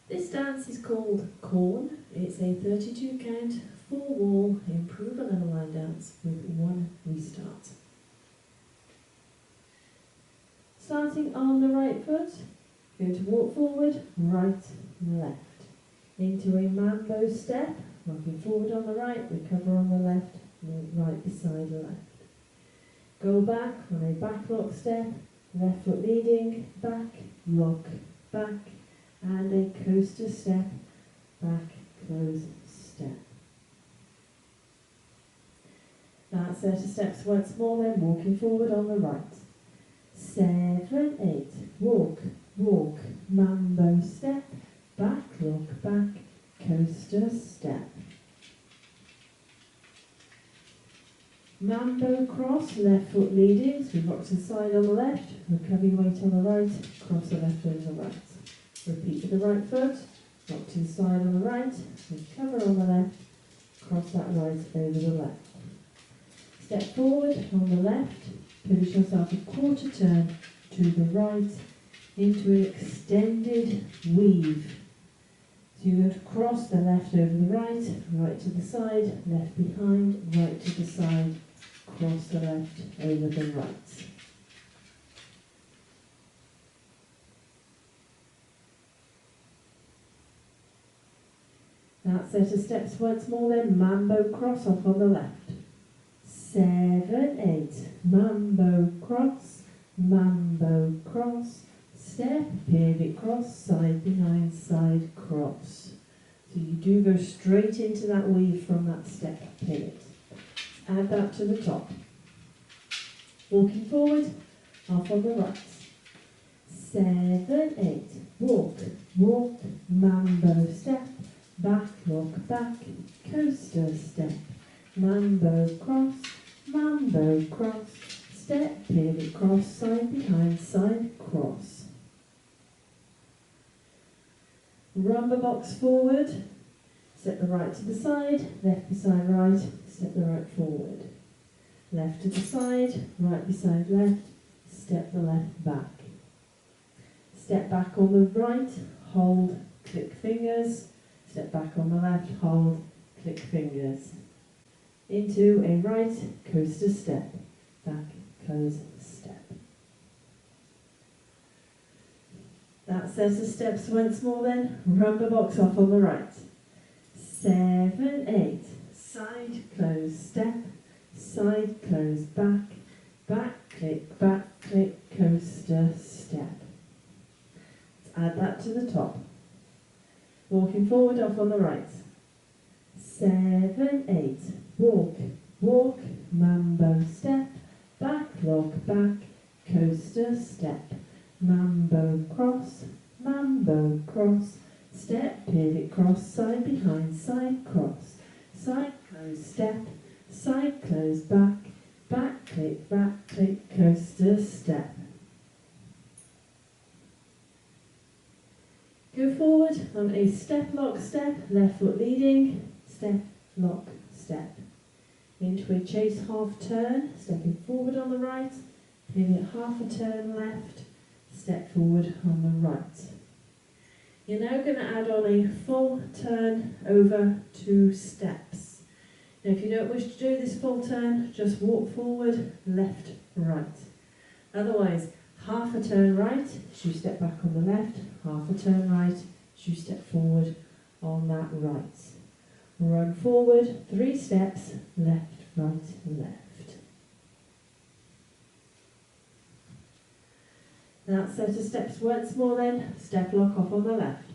This dance is called Corn. It's a 32 count, 4 wall, improve a level line dance with 1 restart. Starting on the right foot, going to walk forward, right, left. Into a mambo step, rocking forward on the right, recover on the left, right beside left. Go back on a back lock step, left foot leading, back, lock, back, and a coaster step, back, close, step. That set of steps once more then, walking forward on the right. 7, 8, walk, walk, mambo step, back, lock, back, coaster step. Mambo cross, left foot leading, so we rock to the side on the left, recover your weight on the right, cross the left over the right. Repeat with the right foot, rock to the side on the right, recover on the left, cross that right over the left. Step forward on the left, pivot yourself a quarter turn to the right into an extended weave. So you're going to cross the left over the right, right to the side, left behind, right to the side, cross the left over the right. That set of steps once more then, mambo cross off on the left. 7, 8, mambo cross, step, pivot cross, side behind, side cross. So you do go straight into that weave from that step pivot. Add that to the top. Walking forward, off on the right. 7, 8, walk, walk, mambo step, back, lock, back, coaster step, mambo cross, step, pivot cross, side behind, side cross. Rumba box forward, step the right to the side, left beside right, step the right forward. Left to the side, right beside left, step the left back. Step back on the right, hold, click fingers, step back on the left, hold, click fingers. Into a right coaster step, back, close, step. That set of steps once more then, rumba box off on the right. 7, 8, side, close, step, side, close, back, back, click, coaster, step. Let's add that to the top. Walking forward off on the right. 7, 8, walk, walk, mambo step, back, lock, back, coaster, step, mambo cross, step, pivot cross, side behind, side cross, side close, step, side close, back, click, coaster, step. Go forward on a step, lock, step, left foot leading, step, lock, step. Into a chase half turn, stepping forward on the right, pivot half a turn left, step forward on the right. You're now going to add on a full turn over 2 steps. Now if you don't wish to do this full turn, just walk forward, left, right. Otherwise, half a turn right, as you step back on the left, half a turn right, as you step forward on that right. Run forward, 3 steps, left, right, left. That set of steps once more then, step lock off on the left.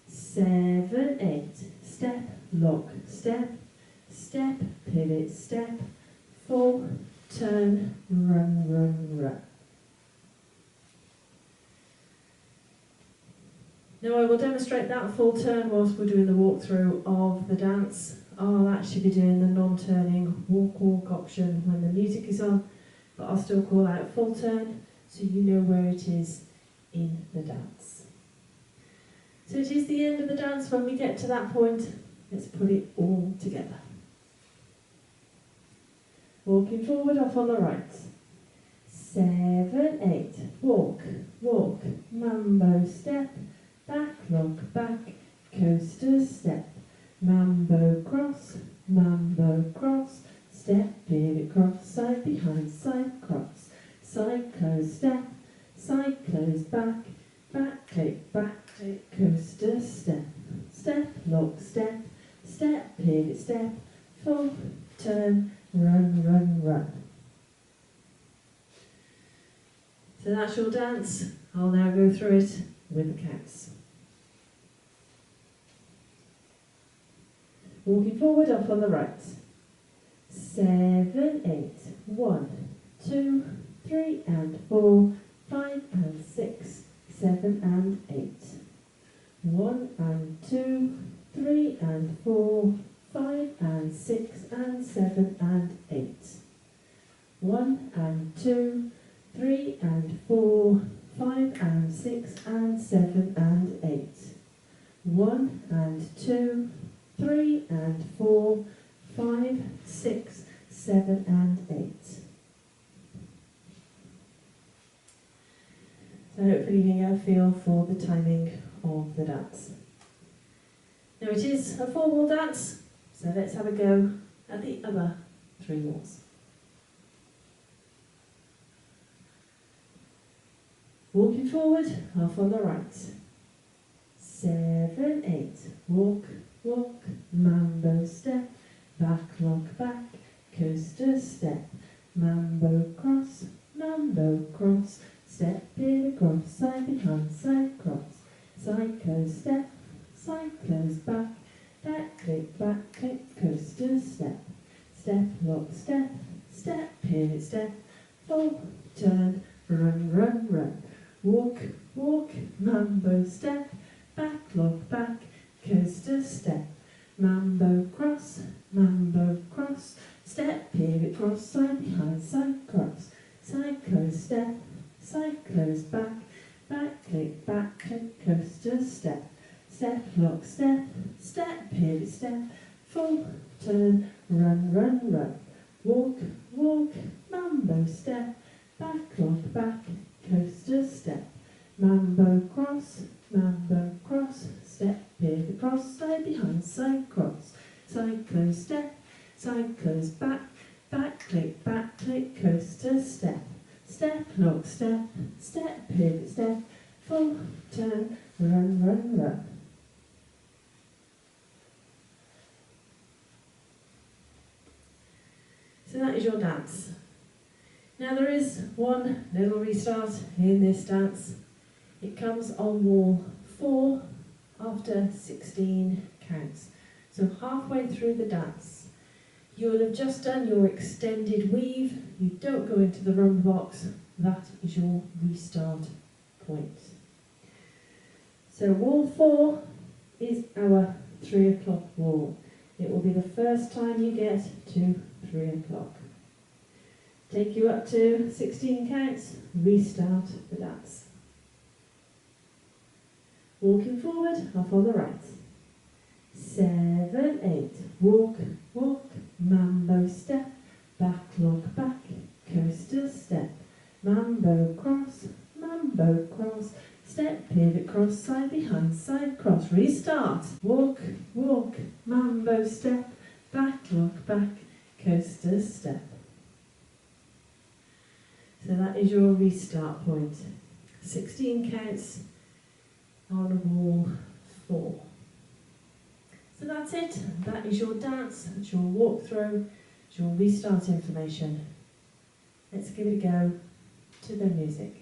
7, 8, step, lock, step, pivot, step, full, turn, run. Now I will demonstrate that full turn whilst we're doing the walkthrough of the dance. I'll actually be doing the non-turning walk option when the music is on, but I'll still call out full turn so you know where it is in the dance. So it is the end of the dance. When we get to that point, let's put it all together. Walking forward off on the right. 7, 8, walk, mambo step, back, lock, back. side close, back, back click, coaster step, step, lock, step, step, pivot, step, full, turn, run, run, run. So that's your dance. I'll now go through it with the counts. Walking forward, up on the right. 7, 8, 1, 2, 3 and 4, 5 and 6, 7 and 8. 1 and 2, 3 and 4, 5 and 6 and 7 and 8. 1 and 2, 3 and 4, 5 and 6 and 7 and 8. 1 and 2, 3 and 4, 5, 6, 7 and 8. So hopefully you can get a feel for the timing of the dance. Now it is a 4-wall dance, so let's have a go at the other 3 walls. Walking forward, half on the right. 7, 8, walk, walk, mambo step, back, lock, back, coaster step, mambo cross, step, pivot, cross, side behind, side cross, side close step, side close back, back click, coaster step, step, lock, step, step, pivot, step, full, turn, run, run, run, walk, walk, mambo step, back, lock, back, coaster step, mambo cross, step, pivot, cross, side behind, side cross, side close step, side close back, back click, coaster step, step, lock, step, step, pivot, step, full, turn, run, run, run, walk, walk, mambo step, back, lock, back, coaster step, mambo cross, step, pivot, cross, side behind, side cross, side close step, side close back, back click, coaster step, step, lock, step, step, pivot, step, full, turn, run, run, run. So that is your dance. Now there is one little restart in this dance. It comes on wall 4 after 16 counts. So halfway through the dance, you will have just done your extended weave. You don't go into the rumba box. That is your restart point. So wall 4 is our 3 o'clock wall. It will be the first time you get to 3 o'clock. Take you up to 16 counts, restart the dance. Walking forward, half on the right. 7, 8, walk, walk, mambo step, back, lock, back, coaster step, mambo cross, step, pivot, cross, side behind, side cross, restart, walk, walk, mambo step, back, lock, back, coaster step. So that is your restart point. 16 counts on wall 4. So that's it. That is your dance. That's your walkthrough. It's your restart information. Let's give it a go to the music.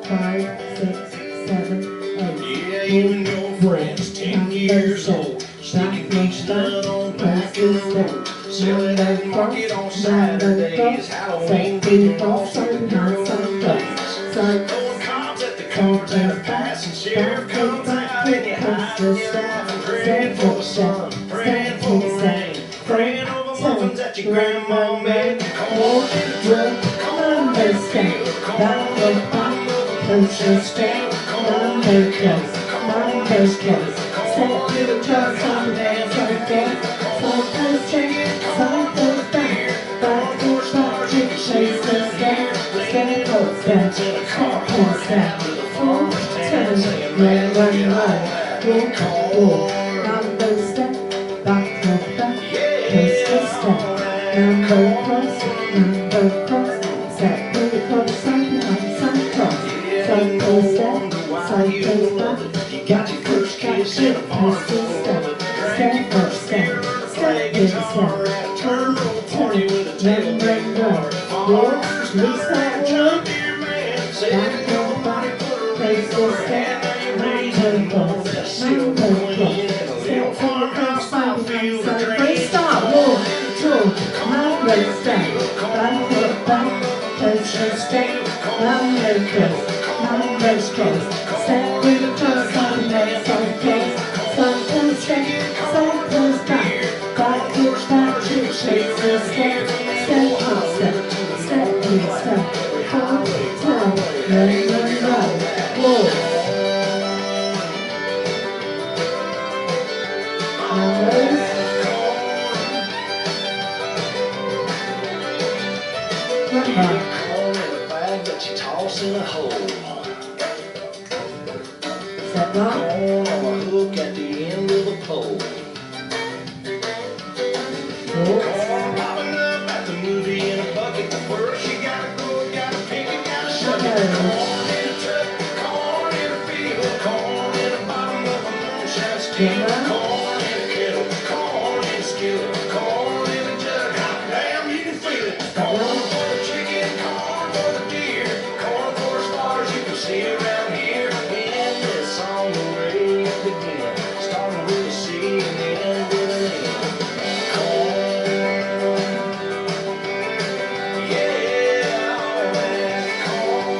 Five, 6, 7, 8. Yeah, even your friend's 10 years old. Sneaking things done on Christmas. Selling at market on Saturdays. Halloween getting off some girl on days. Throwing cobs at the contest pass. And sheriff comes out and you hide in your life. And praying for the sun, praying for the rain. Praying over muffins that your grandma made. Come on in the truck, come on in the field. Come on in the bottom of the coaster stand. Come on in the close, come on in the close. Step to the truck, some dance like that. Some close chicken, some close back. Back to the truck, chicken chase the stand. Step close back, step close back. Full turn, run, run, run. walk, walk, mambo step, back, back, coaster step, mambo cross, step with the cross, side behind, side cross, cycle step, cycle back foot, coaster step, step up, step in step, turn, run, walk, restart, walk, back, coaster step, mambo cross, step on the cross, side behind, side, restart, walk, mambo step, back, coaster step, mambo cross, step with the cross, side behind, side cross, cycle step, cycles back foot, coaster step, step up, step in step, forward, turn, run, walk, mambos, run back. That you toss in a hole. Step up, Corn on a hook at the end of a pole. walk, Corn popping up at the movie in a bucket. First you gotta go, gotta pick it, gotta shove it. Corn in a truck, corn in a field, corn in the bottom of a moonshine still. Corn in a kettle, corn in a skillet, corn in a jug. Hot damn, you can feel it. Corn for the chicken, corn for the deer, corn for the stars you can see around here. In this song the way it begins, starting with a C and end with an N. Corn, yeah, all that corn.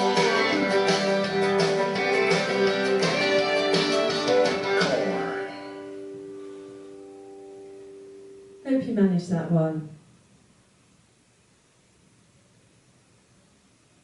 hope you managed that one.